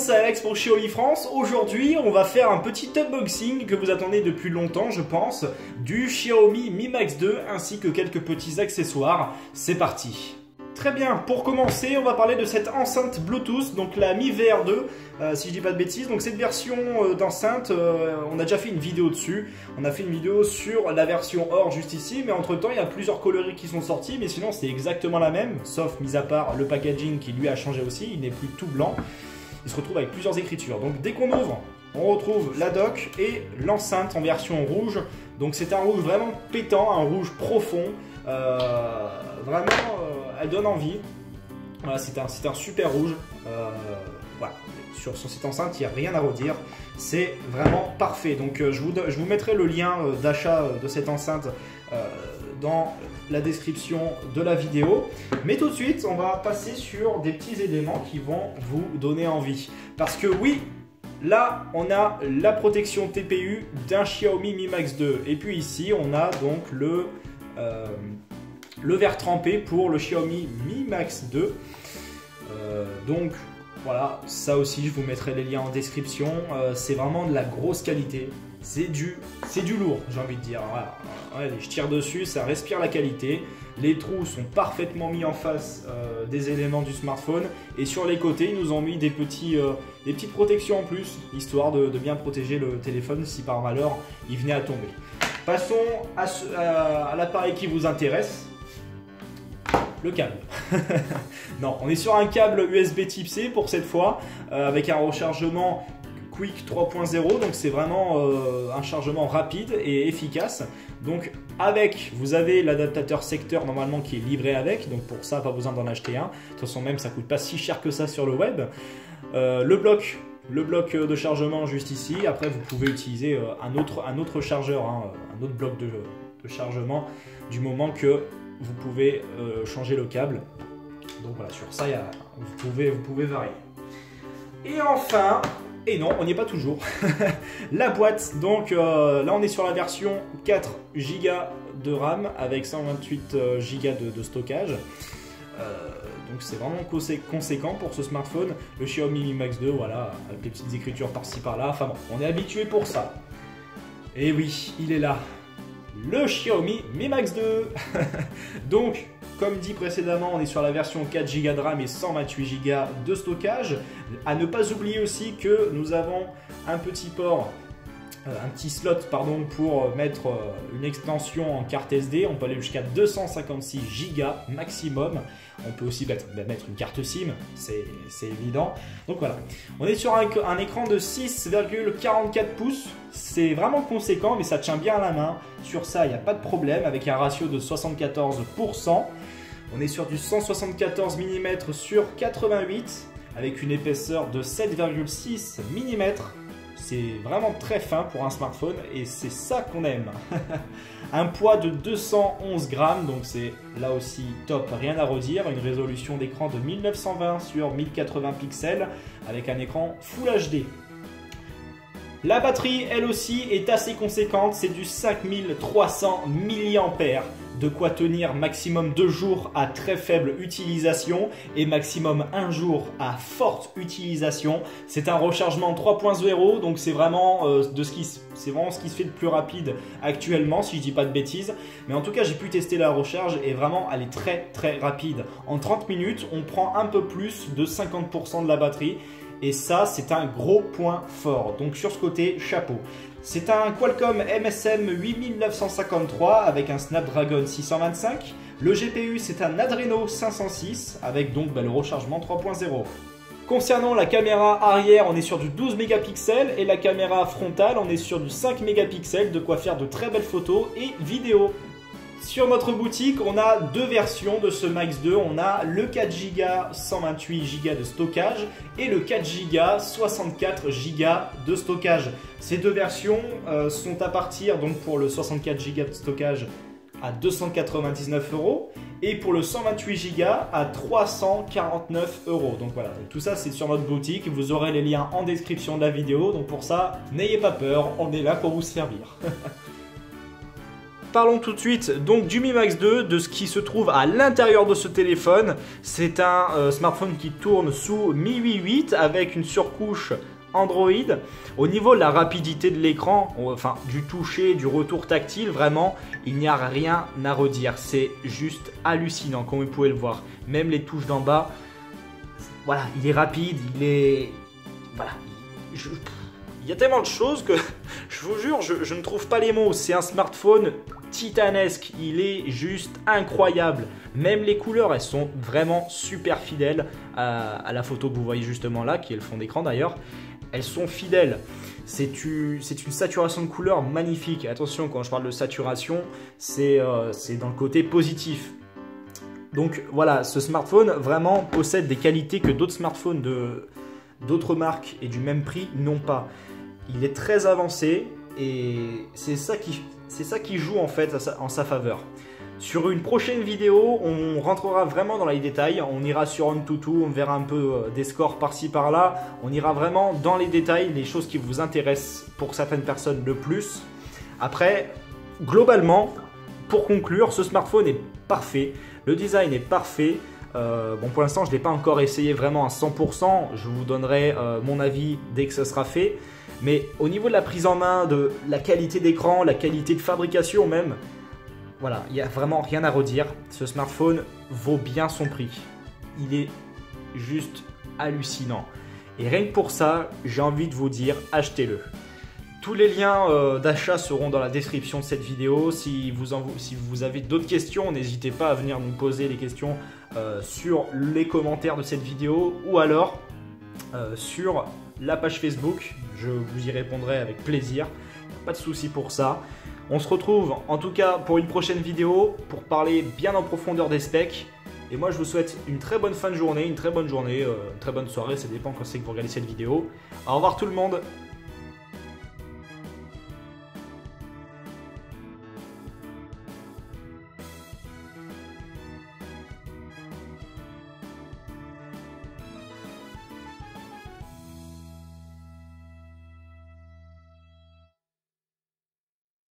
c'est Alex pour Xiaomi France. Aujourd'hui, on va faire un petit unboxing que vous attendez depuis longtemps, je pense, du Xiaomi Mi Max 2 ainsi que quelques petits accessoires. C'est parti. Très bien, pour commencer, on va parler de cette enceinte Bluetooth, donc la Mi VR2, si je dis pas de bêtises. Donc cette version d'enceinte, on a déjà fait une vidéo dessus. On a fait une vidéo sur la version or juste ici, mais entre temps il y a plusieurs coloris qui sont sortis, mais sinon c'est exactement la même, sauf mis à part le packaging qui lui a changé aussi, il n'est plus tout blanc. Il se retrouve avec plusieurs écritures. Donc dès qu'on ouvre, on retrouve la dock et l'enceinte en version rouge. Donc c'est un rouge vraiment pétant, un rouge profond. Vraiment, elle donne envie. Voilà, c'est un super rouge. Voilà. Sur cette enceinte, il n'y a rien à redire. C'est vraiment parfait. Donc je vous mettrai le lien d'achat de cette enceinte dans la description de la vidéo. Mais tout de suite, on va passer sur des petits éléments qui vont vous donner envie. Parce que oui, là, on a la protection TPU d'un Xiaomi Mi Max 2. Et puis ici, on a donc le verre trempé pour le Xiaomi Mi Max 2. Donc voilà, ça aussi je vous mettrai les liens en description. C'est vraiment de la grosse qualité. C'est du lourd, j'ai envie de dire. Voilà. Allez, je tire dessus, ça respire la qualité. Les trous sont parfaitement mis en face des éléments du smartphone. Et sur les côtés, ils nous ont mis des petites protections en plus, histoire de bien protéger le téléphone si par malheur il venait à tomber. Passons à l'appareil qui vous intéresse. Le câble. Non, on est sur un câble USB Type C pour cette fois, avec un rechargement Quick 3.0, donc c'est vraiment un chargement rapide et efficace. Donc vous avez l'adaptateur secteur normalement qui est livré avec, donc pour ça pas besoin d'en acheter un. De toute façon même ça coûte pas si cher que ça sur le web. Le bloc de chargement juste ici. Après vous pouvez utiliser un autre chargeur, un autre bloc de chargement du moment que vous pouvez changer le câble. Donc voilà, sur ça vous pouvez varier. Et enfin, et non, on n'y est pas toujours. La boîte, donc là on est sur la version 4 Go de RAM avec 128 Go de stockage. Donc c'est vraiment conséquent pour ce smartphone. Le Xiaomi Mi Max 2, voilà, avec les petites écritures par-ci par-là. Enfin bon, on est habitué pour ça. Et oui, il est là. Le Xiaomi Mi Max 2. Donc, comme dit précédemment, on est sur la version 4 Go de RAM et 128 Go de stockage. À ne pas oublier aussi que nous avons un petit slot pour mettre une extension en carte SD. On peut aller jusqu'à 256 Go maximum. On peut aussi mettre une carte SIM, c'est évident. Donc voilà, on est sur un écran de 6,44 pouces. C'est vraiment conséquent, mais ça tient bien à la main. Sur ça, il n'y a pas de problème, avec un ratio de 74%. On est sur du 174 mm sur 88, avec une épaisseur de 7,6 mm. C'est vraiment très fin pour un smartphone et c'est ça qu'on aime. Un poids de 211 grammes, donc c'est là aussi top, rien à redire. Une résolution d'écran de 1920 sur 1080 pixels avec un écran Full HD. La batterie, elle aussi, est assez conséquente, c'est du 5300 mAh. De quoi tenir maximum 2 jours à très faible utilisation et maximum 1 jour à forte utilisation. C'est un rechargement 3.0, donc c'est vraiment, ce qui se fait de plus rapide actuellement, si je dis pas de bêtises. Mais en tout cas, j'ai pu tester la recharge et vraiment, elle est très très rapide. En 30 minutes, on prend un peu plus de 50% de la batterie. Et ça, c'est un gros point fort. Donc sur ce côté, chapeau. C'est un Qualcomm MSM 8953 avec un Snapdragon 625. Le GPU, c'est un Adreno 506 avec donc le rechargement 3.0. Concernant la caméra arrière, on est sur du 12 mégapixels et la caméra frontale, on est sur du 5 mégapixels, de quoi faire de très belles photos et vidéos. Sur notre boutique, on a deux versions de ce Max 2. On a le 4 Go 128 Go de stockage et le 4 Go 64 Go de stockage. Ces deux versions sont à partir, donc pour le 64 Go de stockage, à 299 € et pour le 128 Go à 349 €. Donc voilà, tout ça c'est sur notre boutique. Vous aurez les liens en description de la vidéo. Donc pour ça, n'ayez pas peur, on est là pour vous servir. parlons tout de suite donc du Mi Max 2, de ce qui se trouve à l'intérieur de ce téléphone. C'est un smartphone qui tourne sous MIUI 8 avec une surcouche Android. Au niveau de la rapidité de l'écran, enfin du toucher, du retour tactile, vraiment, il n'y a rien à redire. C'est juste hallucinant, comme vous pouvez le voir. Même les touches d'en bas, voilà, il est rapide, il est... Voilà, il y a tellement de choses que, je vous jure, je ne trouve pas les mots. C'est un smartphone titanesque, il est juste incroyable. Même les couleurs, elles sont vraiment super fidèles à la photo que vous voyez justement là, qui est le fond d'écran d'ailleurs. Elles sont fidèles. C'est une saturation de couleurs magnifique. Attention, quand je parle de saturation, c'est dans le côté positif. Donc voilà, ce smartphone vraiment possède des qualités que d'autres smartphones d'autres marques et du même prix n'ont pas. Il est très avancé et c'est ça qui joue en fait en sa faveur. Sur une prochaine vidéo, on rentrera vraiment dans les détails, on ira sur AnTuTu, on verra un peu des scores par-ci par-là, on ira vraiment dans les détails, les choses qui vous intéressent pour certaines personnes le plus. Après, globalement, pour conclure, ce smartphone est parfait, le design est parfait. Bon, pour l'instant, je ne l'ai pas encore essayé vraiment à 100%, je vous donnerai mon avis dès que ce sera fait. Mais au niveau de la prise en main, de la qualité d'écran, la qualité de fabrication même, voilà, il n'y a vraiment rien à redire. Ce smartphone vaut bien son prix. Il est juste hallucinant. Et rien que pour ça, j'ai envie de vous dire, achetez-le. Tous les liens d'achat seront dans la description de cette vidéo. Si vous avez d'autres questions, n'hésitez pas à venir nous poser les questions sur les commentaires de cette vidéo ou alors sur la page Facebook. Je vous y répondrai avec plaisir. Pas de souci pour ça. On se retrouve en tout cas pour une prochaine vidéo pour parler bien en profondeur des specs. Et moi je vous souhaite une très bonne fin de journée, une très bonne soirée, ça dépend quand c'est que vous regardez cette vidéo. Au revoir tout le monde.